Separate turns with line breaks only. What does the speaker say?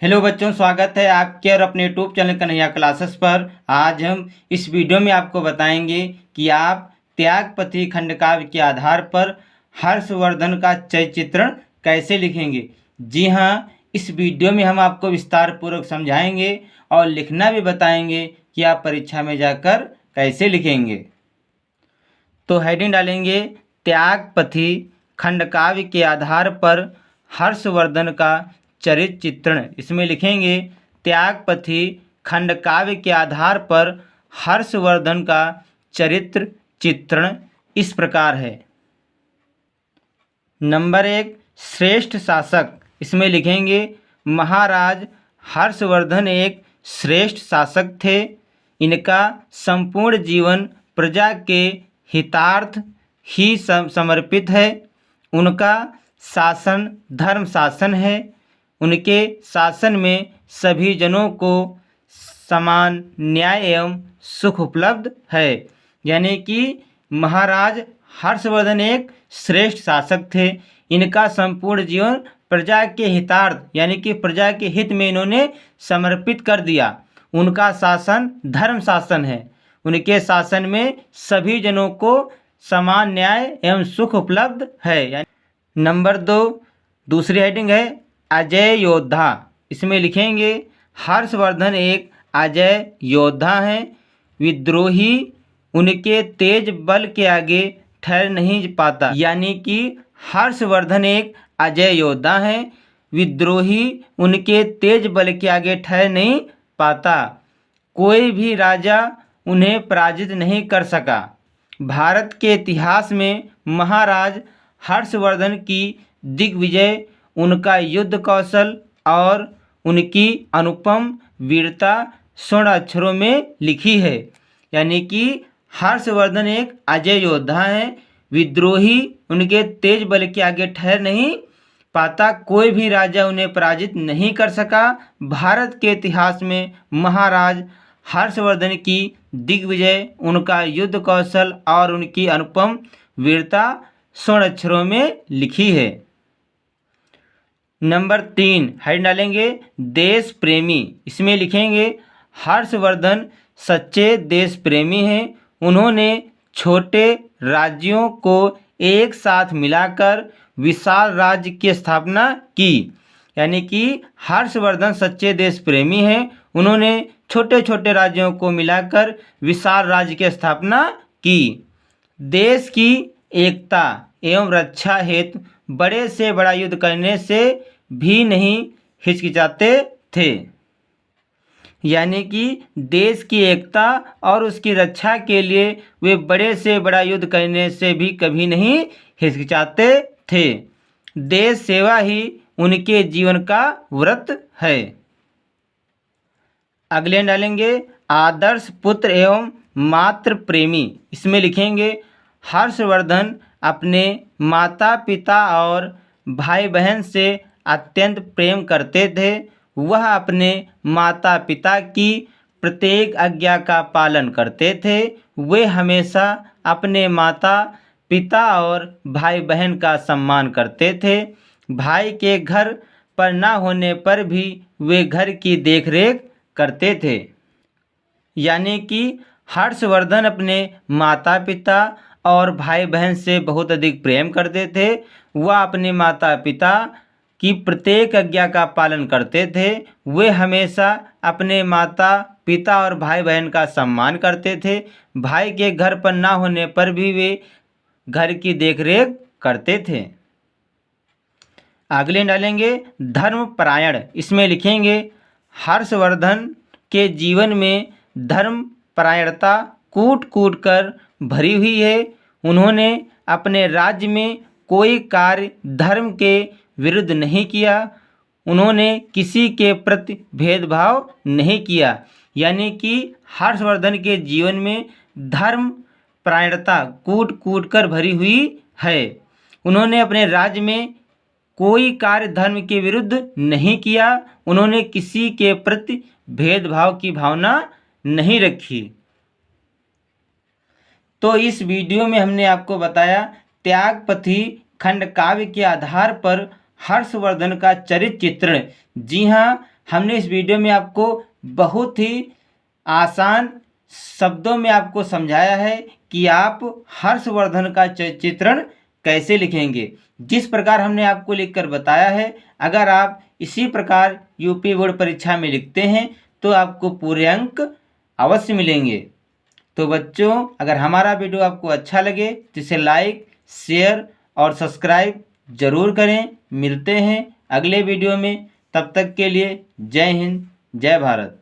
Hello बच्चों, स्वागत है आपके और अपने यूट्यूब चैनल कन्हैया क्लासेस पर। आज हम इस वीडियो में आपको बताएंगे कि आप त्यागपति खंडकाव्य के आधार पर हर्षवर्धन का चरित्र कैसे लिखेंगे। जी हाँ, इस वीडियो में हम आपको विस्तार पूर्वक समझाएंगे और लिखना भी बताएंगे कि आप परीक्षा में जाकर कैसे लिखेंगे। तो हेडिंग डालेंगे त्यागपति खंडकाव्य के आधार पर हर्षवर्धन का चरित्र चित्रण। इसमें लिखेंगे त्यागपति खंडकाव्य के आधार पर हर्षवर्धन का चरित्र चित्रण इस प्रकार है। नंबर 1, श्रेष्ठ शासक। इसमें लिखेंगे महाराज हर्षवर्धन एक श्रेष्ठ शासक थे। इनका संपूर्ण जीवन प्रजा के हितार्थ ही समर्पित है। उनका शासन धर्म शासन है। उनके शासन में सभी जनों को समान न्याय एवं सुख उपलब्ध है। यानी कि महाराज हर्षवर्धन एक श्रेष्ठ शासक थे। इनका संपूर्ण जीवन प्रजा के हितार्थ यानी कि प्रजा के हित में इन्होंने समर्पित कर दिया। उनका शासन धर्म शासन है। उनके शासन में सभी जनों को समान न्याय एवं सुख उपलब्ध है। नंबर 2, दूसरी हेडिंग है अजय योद्धा। इसमें लिखेंगे हर्षवर्धन एक अजय योद्धा हैं। विद्रोही उनके तेज बल के आगे ठहर नहीं पाता। यानी कि हर्षवर्धन एक अजय योद्धा हैं। विद्रोही उनके तेज बल के आगे ठहर नहीं पाता। कोई भी राजा उन्हें पराजित नहीं कर सका। भारत के इतिहास में महाराज हर्षवर्धन की दिग्विजय, उनका युद्ध कौशल और उनकी अनुपम वीरता स्वर्ण अक्षरों में लिखी है। यानी कि हर्षवर्धन एक अजय योद्धा हैं। विद्रोही उनके तेज बल के आगे ठहर नहीं पाता। कोई भी राजा उन्हें पराजित नहीं कर सका। भारत के इतिहास में महाराज हर्षवर्धन की दिग्विजय, उनका युद्ध कौशल और उनकी अनुपम वीरता स्वर्ण अक्षरों में लिखी है। नंबर 3 हेडिंग डालेंगे देश प्रेमी। इसमें लिखेंगे हर्षवर्धन सच्चे देश प्रेमी हैं। उन्होंने छोटे राज्यों को एक साथ मिलाकर विशाल राज्य की स्थापना की। यानी कि हर्षवर्धन सच्चे देश प्रेमी हैं। उन्होंने छोटे छोटे राज्यों को मिलाकर विशाल राज्य की स्थापना की। देश की एकता एवं रक्षा हेतु बड़े से बड़ा युद्ध करने से भी नहीं हिचकिचाते थे। यानी कि देश की एकता और उसकी रक्षा के लिए वे बड़े से बड़ा युद्ध करने से भी कभी नहीं हिचकिचाते थे। देश सेवा ही उनके जीवन का व्रत है। अगले डालेंगे आदर्श पुत्र एवं मातृ प्रेमी। इसमें लिखेंगे हर्षवर्धन अपने माता पिता और भाई बहन से अत्यंत प्रेम करते थे। वह अपने माता पिता की प्रत्येक आज्ञा का पालन करते थे। वे हमेशा अपने माता पिता और भाई बहन का सम्मान करते थे। भाई के घर पर न होने पर भी वे घर की देखरेख करते थे। यानी कि हर्षवर्धन अपने माता पिता और भाई बहन से बहुत अधिक प्रेम करते थे। वह अपने माता पिता की प्रत्येक आज्ञा का पालन करते थे। वे हमेशा अपने माता पिता और भाई बहन का सम्मान करते थे। भाई के घर पर ना होने पर भी वे घर की देखरेख करते थे। अगले डालेंगे धर्मपरायण। इसमें लिखेंगे हर्षवर्धन के जीवन में धर्मपरायणता कूट कूट कर भरी हुई है। उन्होंने अपने राज्य में कोई कार्य धर्म के विरुद्ध नहीं किया। उन्होंने किसी के प्रति भेदभाव नहीं किया। यानी कि हर्षवर्धन के जीवन में धर्मपरायणता कूट कूट कर भरी हुई है। उन्होंने अपने राज्य में कोई कार्य धर्म के विरुद्ध नहीं किया। उन्होंने किसी के प्रति भेदभाव की भावना नहीं रखी। तो इस वीडियो में हमने आपको बताया त्यागपति खंडकाव्य के आधार पर हर्षवर्धन का चरित्र चित्रण। जी हाँ, हमने इस वीडियो में आपको बहुत ही आसान शब्दों में आपको समझाया है कि आप हर्षवर्धन का चित्रण कैसे लिखेंगे। जिस प्रकार हमने आपको लिखकर बताया है, अगर आप इसी प्रकार यूपी बोर्ड परीक्षा में लिखते हैं तो आपको पूरे अंक अवश्य मिलेंगे। तो बच्चों, अगर हमारा वीडियो आपको अच्छा लगे तो इसे लाइक, शेयर और सब्सक्राइब जरूर करें। मिलते हैं अगले वीडियो में, तब तक के लिए जय हिंद, जय भारत।